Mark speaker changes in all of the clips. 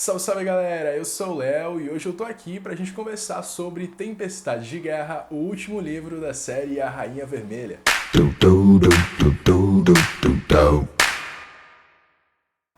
Speaker 1: Salve, salve galera, eu sou o Léo e hoje eu tô aqui pra gente conversar sobre Tempestade de Guerra, o último livro da série A Rainha Vermelha.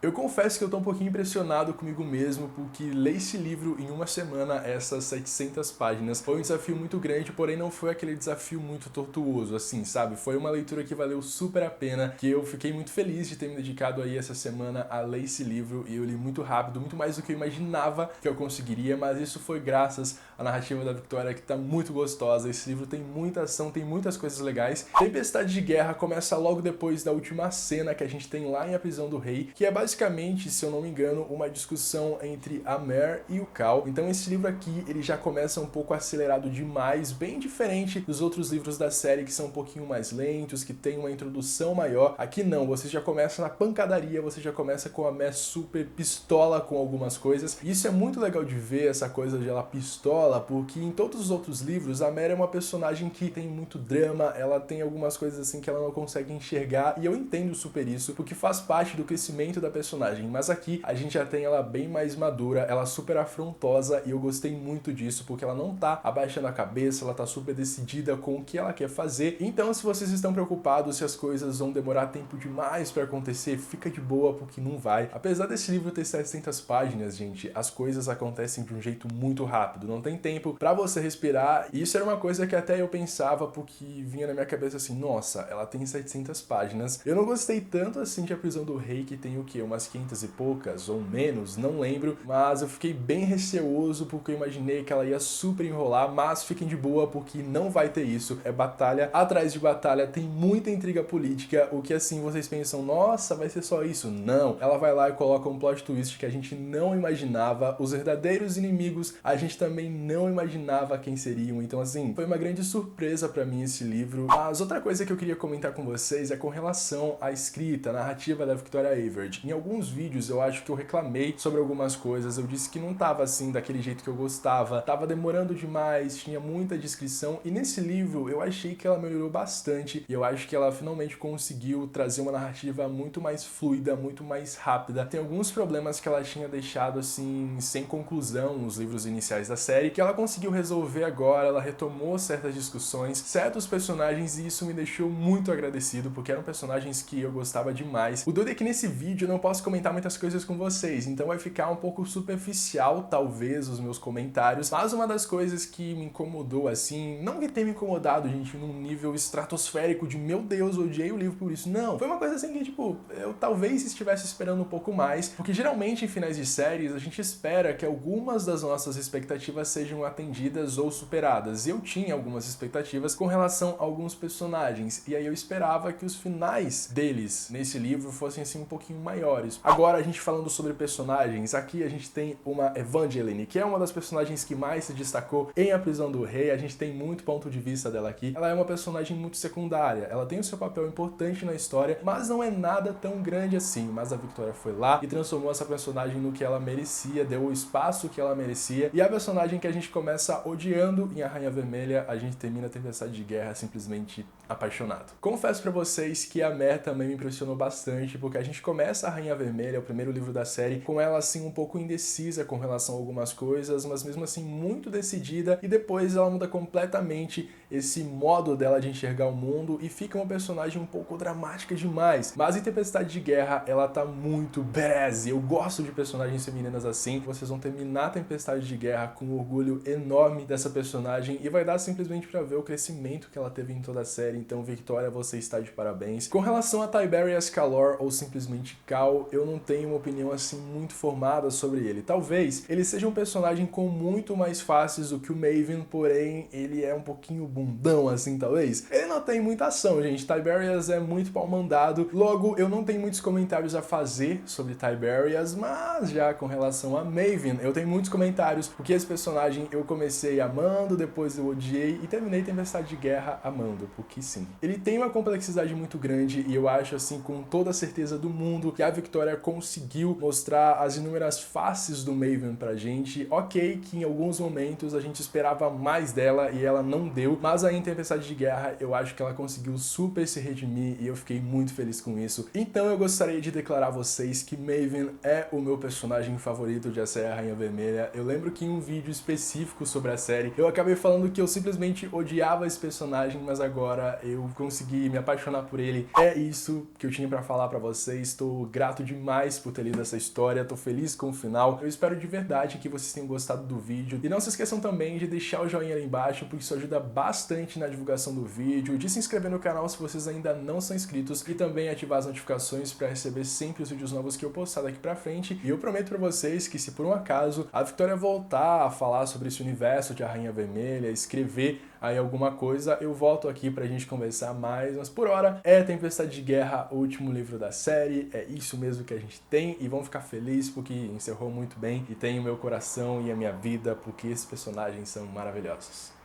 Speaker 1: Eu confesso que eu tô um pouquinho impressionado comigo mesmo, porque ler esse livro em uma semana, essas 700 páginas, foi um desafio muito grande, porém não foi aquele desafio muito tortuoso, assim, sabe? Foi uma leitura que valeu super a pena, que eu fiquei muito feliz de ter me dedicado aí essa semana a ler esse livro, e eu li muito rápido, muito mais do que eu imaginava que eu conseguiria, mas isso foi graças à narrativa da Victoria, que tá muito gostosa. Esse livro tem muita ação, tem muitas coisas legais. Tempestade de Guerra começa logo depois da última cena que a gente tem lá em A Prisão do Rei, que é basicamente, se eu não me engano, uma discussão entre a Mare e o Cal. Então esse livro aqui, ele já começa um pouco acelerado demais, bem diferente dos outros livros da série que são um pouquinho mais lentos, que tem uma introdução maior. Aqui não, você já começa na pancadaria, você já começa com a Mare super pistola com algumas coisas. E isso é muito legal de ver, essa coisa de ela pistola, porque em todos os outros livros a Mare é uma personagem que tem muito drama, ela tem algumas coisas assim que ela não consegue enxergar, e eu entendo super isso, porque faz parte do crescimento da personagem, mas aqui a gente já tem ela bem mais madura, ela super afrontosa, e eu gostei muito disso, porque ela não tá abaixando a cabeça, ela tá super decidida com o que ela quer fazer. Então, se vocês estão preocupados se as coisas vão demorar tempo demais pra acontecer, fica de boa, porque não vai. Apesar desse livro ter 700 páginas, gente, as coisas acontecem de um jeito muito rápido, não tem tempo pra você respirar, e isso era uma coisa que até eu pensava, porque vinha na minha cabeça assim, nossa, ela tem 700 páginas. Eu não gostei tanto assim de A Prisão do Rei, que tem o quê? Umas 500 e poucas, ou menos, não lembro, mas eu fiquei bem receoso porque eu imaginei que ela ia super enrolar, mas fiquem de boa porque não vai ter isso, é batalha atrás de batalha, tem muita intriga política, o que assim vocês pensam, nossa, vai ser só isso? Não, ela vai lá e coloca um plot twist que a gente não imaginava, os verdadeiros inimigos a gente também não imaginava quem seriam, então assim, foi uma grande surpresa pra mim esse livro. Mas outra coisa que eu queria comentar com vocês é com relação à escrita, à narrativa da Victoria Aveyard. Em alguns vídeos eu acho que eu reclamei sobre algumas coisas, eu disse que não tava assim daquele jeito que eu gostava, tava demorando demais, tinha muita descrição, e nesse livro eu achei que ela melhorou bastante, e eu acho que ela finalmente conseguiu trazer uma narrativa muito mais fluida, muito mais rápida. Tem alguns problemas que ela tinha deixado assim sem conclusão nos livros iniciais da série, que ela conseguiu resolver agora, ela retomou certas discussões, certos personagens, e isso me deixou muito agradecido, porque eram personagens que eu gostava demais. O doido é que nesse vídeo eu não posso comentar muitas coisas com vocês, então vai ficar um pouco superficial, talvez, os meus comentários, mas uma das coisas que me incomodou, assim, não que tenha me incomodado, gente, num nível estratosférico de, meu Deus, eu odiei o livro por isso, não. Foi uma coisa assim que, tipo, eu talvez estivesse esperando um pouco mais, porque geralmente em finais de séries a gente espera que algumas das nossas expectativas sejam atendidas ou superadas. Eu tinha algumas expectativas com relação a alguns personagens, e aí eu esperava que os finais deles nesse livro fossem assim um pouquinho maiores. Agora, a gente falando sobre personagens, aqui a gente tem uma Evangeline, que é uma das personagens que mais se destacou em A Prisão do Rei, a gente tem muito ponto de vista dela aqui. Ela é uma personagem muito secundária, ela tem o seu papel importante na história, mas não é nada tão grande assim. Mas a Victoria foi lá e transformou essa personagem no que ela merecia, deu o espaço que ela merecia, e a personagem que a gente começa odiando em A Rainha Vermelha, a gente termina a Tempestade de Guerra simplesmente apaixonado. Confesso pra vocês que a Mare também me impressionou bastante, porque a gente começa A Rainha Vermelha, o primeiro livro da série, com ela assim um pouco indecisa com relação a algumas coisas, mas mesmo assim muito decidida, e depois ela muda completamente esse modo dela de enxergar o mundo e fica uma personagem um pouco dramática demais. Mas em Tempestade de Guerra ela tá muito badass, e eu gosto de personagens femininas assim. Vocês vão terminar a Tempestade de Guerra com um orgulho enorme dessa personagem, e vai dar simplesmente pra ver o crescimento que ela teve em toda a série. Então, Victoria, você está de parabéns. Com relação a Tiberius Calor, ou simplesmente Cal, eu não tenho uma opinião assim muito formada sobre ele. Talvez ele seja um personagem com muito mais faces do que o Maven, porém ele é um pouquinho bundão assim, talvez. Ele não tem muita ação, gente. Tiberius é muito pau mandado. Logo, eu não tenho muitos comentários a fazer sobre Tiberius, mas já com relação a Maven, eu tenho muitos comentários, porque esse personagem eu comecei amando, depois eu odiei e terminei Tempestade de Guerra amando, porque sim. Ele tem uma complexidade muito grande, e eu acho assim com toda a certeza do mundo que a Victoria conseguiu mostrar as inúmeras faces do Maven pra gente. Ok, que em alguns momentos a gente esperava mais dela e ela não deu, mas aí em Tempestade de Guerra eu acho que ela conseguiu super se redimir e eu fiquei muito feliz com isso. Então eu gostaria de declarar a vocês que Maven é o meu personagem favorito de A Série A Rainha Vermelha. Eu lembro que em um vídeo específico sobre a série eu acabei falando que eu simplesmente odiava esse personagem, mas agora eu consegui me apaixonar por ele. É isso que eu tinha pra falar pra vocês. Estou grato demais por ter lido essa história, tô feliz com o final. Eu espero de verdade que vocês tenham gostado do vídeo. E não se esqueçam também de deixar o joinha ali embaixo, porque isso ajuda bastante na divulgação do vídeo, de se inscrever no canal se vocês ainda não são inscritos e também ativar as notificações para receber sempre os vídeos novos que eu postar daqui pra frente. E eu prometo pra vocês que se por um acaso a Victoria voltar a falar sobre esse universo de A Rainha Vermelha, escrever aí alguma coisa, eu volto aqui pra gente conversar mais, mas por hora é Tempestade de Guerra, o último livro da série, é isso mesmo que a gente tem e vamos ficar felizes porque encerrou muito bem e tem o meu coração e a minha vida porque esses personagens são maravilhosos.